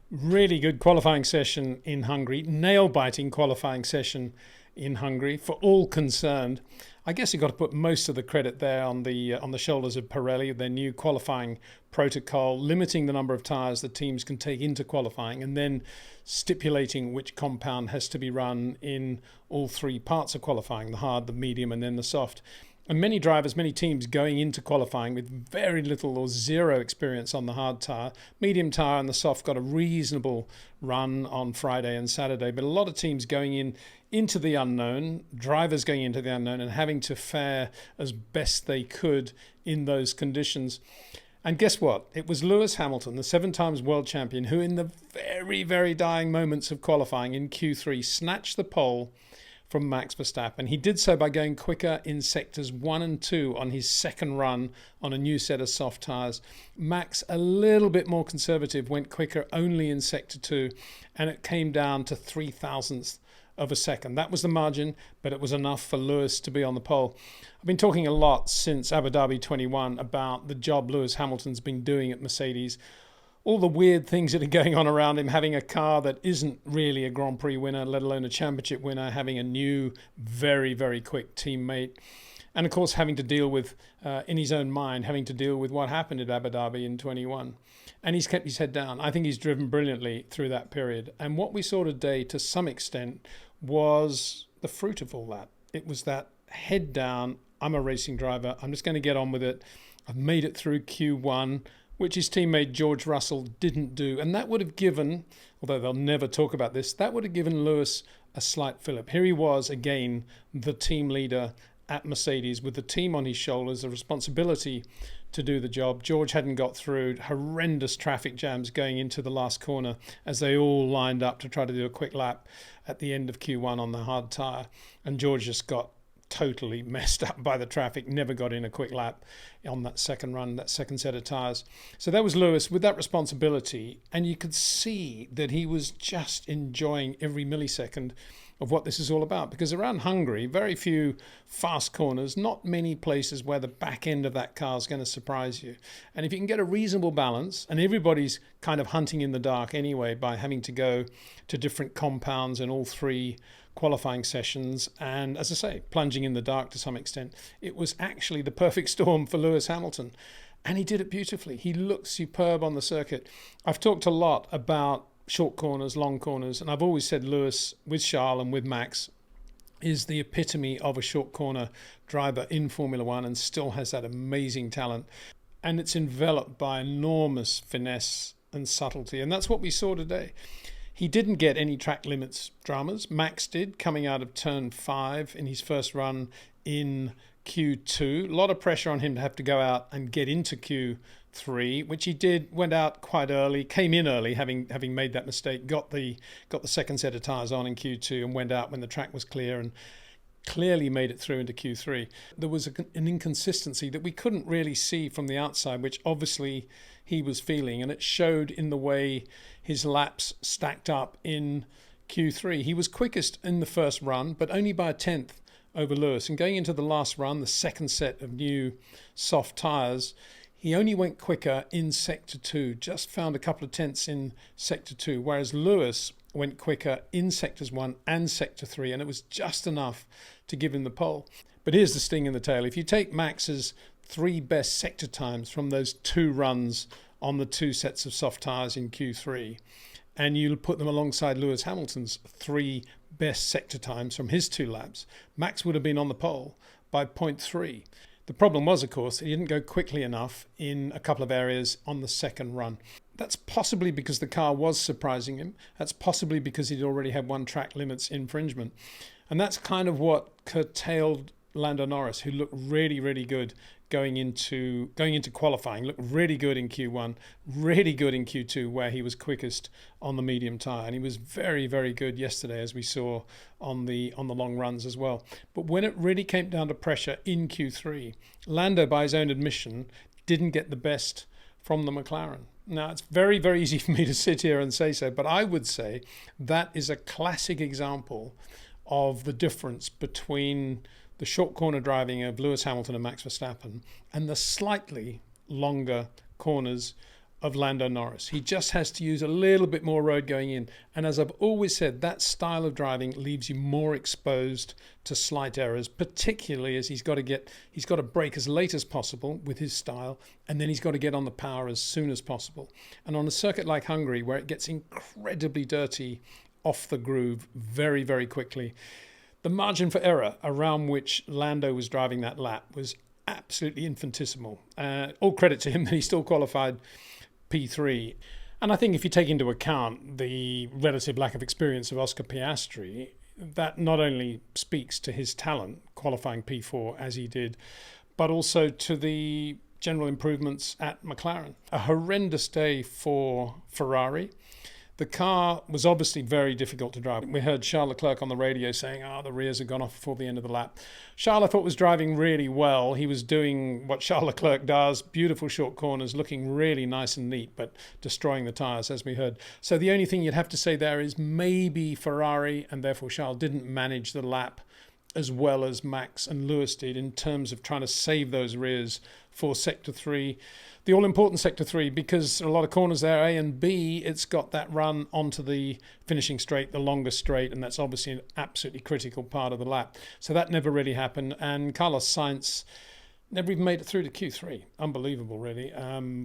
Really good qualifying session in Hungary, nail-biting qualifying session in Hungary for all concerned. I guess you've got to put most of the credit there on the shoulders of Pirelli, their new qualifying protocol, limiting the number of tyres the teams can take into qualifying, and then stipulating which compound has to be run in all three parts of qualifying: the hard, the medium, and then the soft. And many drivers, many teams going into qualifying with very little or zero experience on the hard tyre. Medium tyre and the soft got a reasonable run on Friday and Saturday, but a lot of teams going into the unknown, drivers going into the unknown and having to fare as best they could in those conditions. And guess what? It was Lewis Hamilton, the 7 times world champion, who in the very, very dying moments of qualifying in Q3 snatched the pole from Max Verstappen. He did so by going quicker in sectors 1 and 2 on his second run on a new set of soft tyres. Max, a little bit more conservative, went quicker only in sector 2, and it came down to 0.003 of a second. That was the margin, but it was enough for Lewis to be on the pole. I've been talking a lot since Abu Dhabi 21 about the job Lewis Hamilton's been doing at Mercedes. All the weird things that are going on around him, having a car that isn't really a Grand Prix winner, let alone a championship winner, having a new, very, very quick teammate. And of course, having to deal with, in his own mind, having to deal with what happened at Abu Dhabi in 21. And he's kept his head down. I think he's driven brilliantly through that period. And what we saw today, to some extent, was the fruit of all that. It was that head down, I'm a racing driver, I'm just going to get on with it. I've made it through Q1, which his teammate George Russell didn't do. And that would have given, although they'll never talk about this, that would have given Lewis a slight fillip. Here he was, again, the team leader at Mercedes with the team on his shoulders, the responsibility to do the job. George hadn't got through, horrendous traffic jams going into the last corner as they all lined up to try to do a quick lap at the end of Q1 on the hard tyre. And George just got totally messed up by the traffic, never got in a quick lap on that second run, that second set of tyres. So that was Lewis with that responsibility, and you could see that he was just enjoying every millisecond of what this is all about, because around Hungary, very few fast corners, not many places where the back end of that car is going to surprise you. And if you can get a reasonable balance, and everybody's kind of hunting in the dark anyway by having to go to different compounds in all three qualifying sessions, and as I say, plunging in the dark to some extent, it was actually the perfect storm for Lewis Hamilton. And he did it beautifully. He looked superb on the circuit. I've talked a lot about short corners, long corners, and I've always said Lewis, with Charles and with Max, is the epitome of a short corner driver in Formula One and still has that amazing talent. And it's enveloped by enormous finesse and subtlety. And that's what we saw today. He didn't get any track limits dramas. Max did, coming out of turn 5 in his first run in Q2. A lot of pressure on him to have to go out and get into Q3, which he did. Went out quite early, came in early, having made that mistake. Got the second set of tyres on in Q2 and went out when the track was clear and clearly made it through into Q3. There was an inconsistency that we couldn't really see from the outside, which obviously he was feeling, and it showed in the way his laps stacked up in Q3. He was quickest in the first run, but only by a tenth over Lewis. And going into the last run, the second set of new soft tyres, he only went quicker in sector 2, just found a couple of tenths in sector 2, whereas Lewis went quicker in sectors 1 and sector 3, and it was just enough to give him the pole. But here's the sting in the tail. If you take Max's 3 best sector times from those 2 runs on the 2 sets of soft tyres in Q3, and you put them alongside Lewis Hamilton's 3 best sector times from his 2 laps, Max would have been on the pole by 0.3. The problem was, of course, he didn't go quickly enough in a couple of areas on the second run. That's possibly because the car was surprising him. That's possibly because he'd already had 1 track limits infringement. And that's kind of what curtailed Lando Norris, who looked really, really good going into qualifying, looked really good in Q1, really good in Q2, where he was quickest on the medium tyre, and he was very, very good yesterday, as we saw on the long runs as well. But when it really came down to pressure in Q3, Lando, by his own admission, didn't get the best from the McLaren. Now, it's very, very easy for me to sit here and say so, but I would say that is a classic example of the difference between the short corner driving of Lewis Hamilton and Max Verstappen and the slightly longer corners of Lando Norris. He just has to use a little bit more road going in. And as I've always said, that style of driving leaves you more exposed to slight errors, particularly as he's got to brake as late as possible with his style, and then he's got to get on the power as soon as possible. And on a circuit like Hungary, where it gets incredibly dirty off the groove very, very quickly, the margin for error around which Lando was driving that lap was absolutely infinitesimal. All credit to him that he still qualified P3. And I think if you take into account the relative lack of experience of Oscar Piastri, that not only speaks to his talent qualifying P4 as he did, but also to the general improvements at McLaren. A horrendous day for Ferrari. The car was obviously very difficult to drive. We heard Charles Leclerc on the radio saying, the rears had gone off before the end of the lap. Charles, I thought, was driving really well. He was doing what Charles Leclerc does, beautiful short corners, looking really nice and neat, but destroying the tyres, as we heard. So the only thing you'd have to say there is maybe Ferrari, and therefore Charles, didn't manage the lap as well as Max and Lewis did in terms of trying to save those rears for Sector 3. The all-important Sector 3, because a lot of corners there, A and B, it's got that run onto the finishing straight, the longest straight, and that's obviously an absolutely critical part of the lap. So that never really happened, and Carlos Sainz never even made it through to Q3. Unbelievable, really,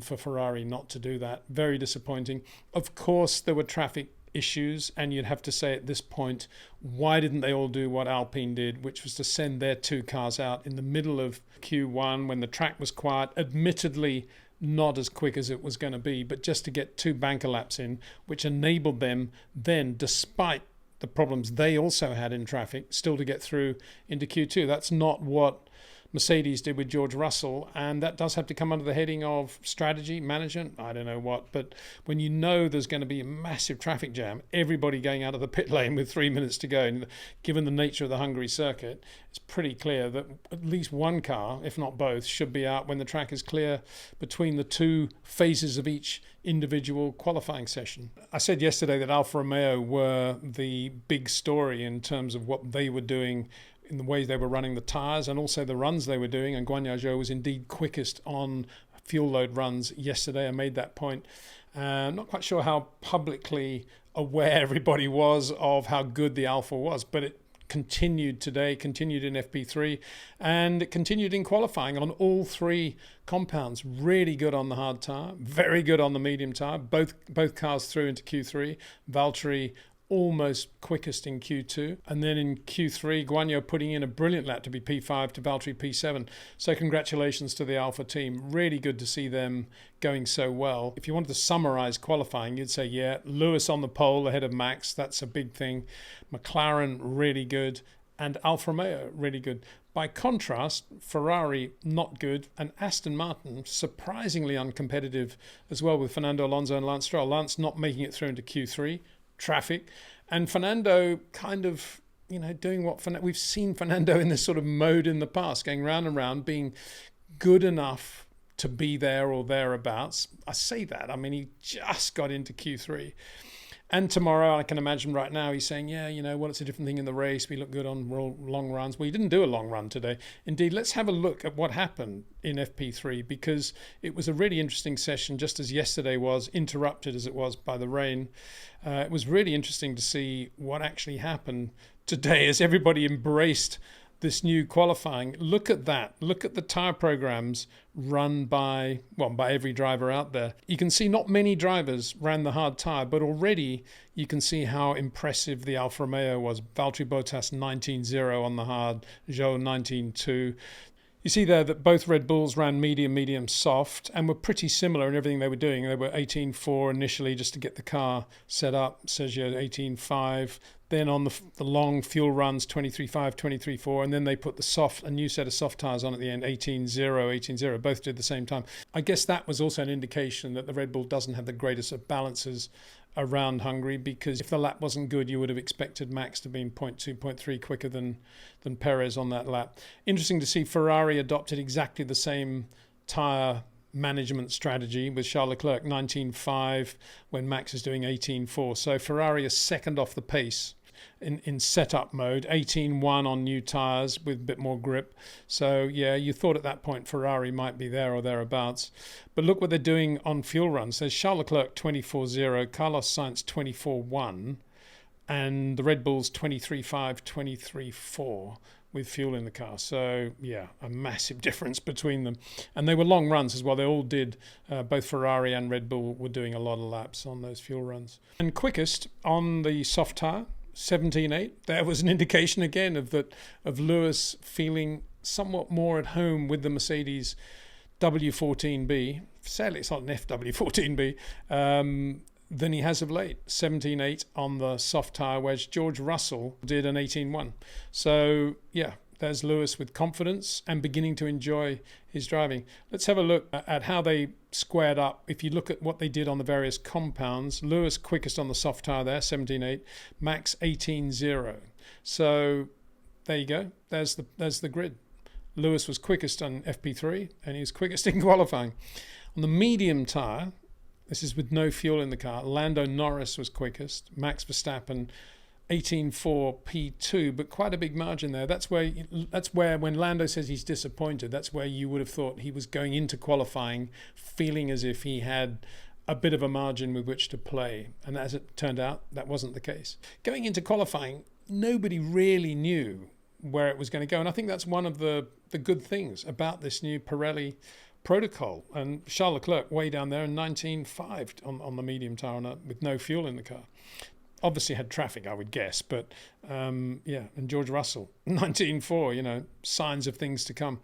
for Ferrari not to do that. Very disappointing. Of course, there were traffic issues, and you'd have to say at this point, why didn't they all do what Alpine did, which was to send their two cars out in the middle of Q1 when the track was quiet, admittedly not as quick as it was going to be, but just to get two banker laps in, which enabled them then, despite the problems they also had in traffic, still to get through into Q2. That's not what Mercedes did with George Russell, and that does have to come under the heading of strategy, management, I don't know what, but when you know there's going to be a massive traffic jam, everybody going out of the pit lane with 3 minutes to go, and given the nature of the Hungary circuit, it's pretty clear that at least one car, if not both, should be out when the track is clear between the two phases of each individual qualifying session. I said yesterday that Alfa Romeo were the big story in terms of what they were doing in the ways they were running the tyres and also the runs they were doing, and Guanyu Zhou was indeed quickest on fuel load runs yesterday. I made that point. Not quite sure how publicly aware everybody was of how good the Alfa was, but it continued today, continued in FP3, and it continued in qualifying on all three compounds. Really good on the hard tyre, very good on the medium tyre. Both cars through into Q3. Valtteri almost quickest in Q2, and then in Q3 Guanyu putting in a brilliant lap to be P5 to Valtteri P7. So congratulations to the Alfa team. Really good to see them going so well. If you wanted to summarize qualifying, you'd say Lewis on the pole ahead of Max, that's a big thing. McLaren really good, and Alfa Romeo really good. By contrast, Ferrari not good, and Aston Martin surprisingly uncompetitive as well, with Fernando Alonso and Lance Stroll. Lance not making it through into Q3, traffic, and Fernando kind of, doing what we've seen Fernando in this sort of mode in the past, going round and round, being good enough to be there or thereabouts. I say that, he just got into Q3. And tomorrow, I can imagine right now, he's saying, it's a different thing in the race. We look good on long runs. Well, he didn't do a long run today. Indeed, let's have a look at what happened in FP3, because it was a really interesting session, just as yesterday was, interrupted as it was by the rain. It was really interesting to see what actually happened today as everybody embraced this new qualifying. Look at that. Look at the tyre programs run by every driver out there. You can see not many drivers ran the hard tyre, but already you can see how impressive the Alfa Romeo was. Valtteri Bottas 19.0 on the hard, Zhou 19.2. You see there that both Red Bulls ran medium, soft, and were pretty similar in everything they were doing. They were 18.4 initially just to get the car set up. Sergio 18.5. Then on the long fuel runs, 23.5, 23.4, and then they put a new set of soft tyres on at the end, 18.0, 18.0. Both did the same time. I guess that was also an indication that the Red Bull doesn't have the greatest of balances around Hungary, because if the lap wasn't good, you would have expected Max to be 0.2, 0.3 quicker than Perez on that lap. Interesting to see Ferrari adopted exactly the same tyre management strategy with Charles Leclerc 19.5 when Max is doing 18.4. So Ferrari is second off the pace. in setup mode. 18.1 on new tyres with a bit more grip. So yeah, you thought at that point Ferrari might be there or thereabouts. But look what they're doing on fuel runs. There's Charles Leclerc 24.0, Carlos Sainz 24.1, and the Red Bulls 23.5, 23.4 with fuel in the car. So yeah, a massive difference between them. And they were long runs as well. They all did, both Ferrari and Red Bull were doing a lot of laps on those fuel runs. And quickest on the soft tyre, 17.8. There was an indication again of Lewis feeling somewhat more at home with the Mercedes W14B. Sadly, it's not an FW14B. Than he has of late. 17.8 on the soft tyre, whereas George Russell did an 18.1. So yeah, there's Lewis with confidence and beginning to enjoy his driving. Let's have a look at how they squared up. If you look at what they did on the various compounds, Lewis quickest on the soft tyre there, 17.8, Max 18.0. So there you go. There's the grid. Lewis was quickest on FP3 and he was quickest in qualifying. On the medium tyre, this is with no fuel in the car, Lando Norris was quickest, Max Verstappen 18.4 P2, but quite a big margin there. That's where when Lando says he's disappointed, that's where you would have thought he was going into qualifying feeling as if he had a bit of a margin with which to play. And as it turned out, that wasn't the case. Going into qualifying, nobody really knew where it was going to go. And I think that's one of the good things about this new Pirelli protocol. And Charles Leclerc way down there in 19.5 on the medium tyre with no fuel in the car. Obviously had traffic, I would guess, but yeah, and George Russell 19.4, signs of things to come.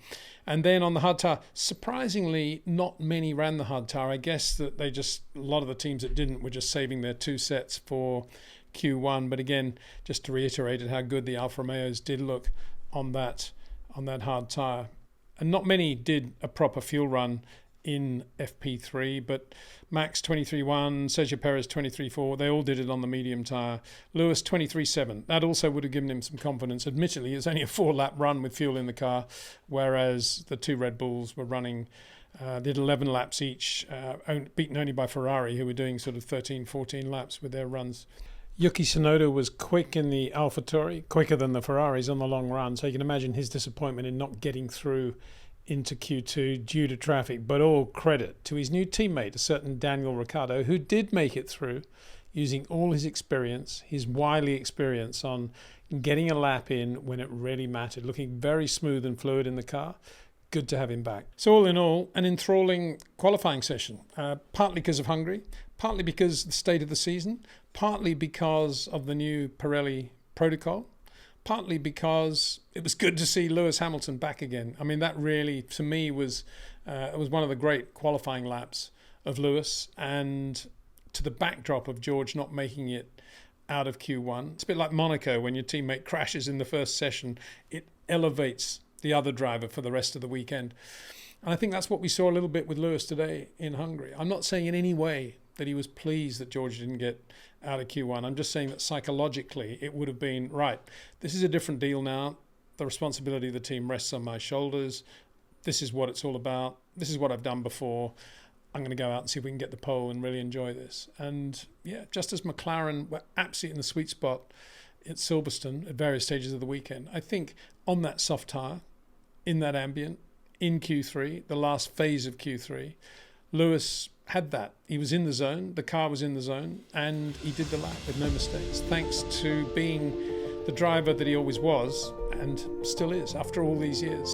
And then on the hard tyre, surprisingly not many ran the hard tyre. I guess that a lot of the teams that didn't were just saving their two sets for Q1. But again, just to reiterate how good the Alfa Romeos did look on that hard tyre. And not many did a proper fuel run in FP3, but Max 23.1, Sergio Perez 23.4, they all did it on the medium tyre. Lewis 23.7, that also would have given him some confidence. Admittedly, it's only a 4-lap run with fuel in the car, whereas the two Red Bulls were running, did 11 laps each, beaten only by Ferrari, who were doing sort of 13, 14 laps with their runs. Yuki Tsunoda was quick in the AlphaTauri, quicker than the Ferraris on the long run. So you can imagine his disappointment in not getting through into Q2 due to traffic. But all credit to his new teammate, a certain Daniel Ricciardo, who did make it through using all his experience, his wily experience on getting a lap in when it really mattered, looking very smooth and fluid in the car. Good to have him back. So all in all, an enthralling qualifying session, partly because of Hungary, partly because of the state of the season, partly because of the new Pirelli protocol, partly because it was good to see Lewis Hamilton back again. I mean, that really, to me, was one of the great qualifying laps of Lewis, and to the backdrop of George not making it out of Q1. It's a bit like Monaco, when your teammate crashes in the first session, it elevates the other driver for the rest of the weekend. And I think that's what we saw a little bit with Lewis today in Hungary. I'm not saying in any way that he was pleased that George didn't get out of Q1. I'm just saying that psychologically it would have been, right, this is a different deal now. The responsibility of the team rests on my shoulders. This is what it's all about. This is what I've done before. I'm going to go out and see if we can get the pole and really enjoy this. And yeah, just as McLaren were absolutely in the sweet spot at Silverstone at various stages of the weekend, I think on that soft tyre, in that ambient, in Q3, the last phase of Q3, Lewis had that. He was in the zone, the car was in the zone, and he did the lap with no mistakes, thanks to being the driver that he always was and still is after all these years.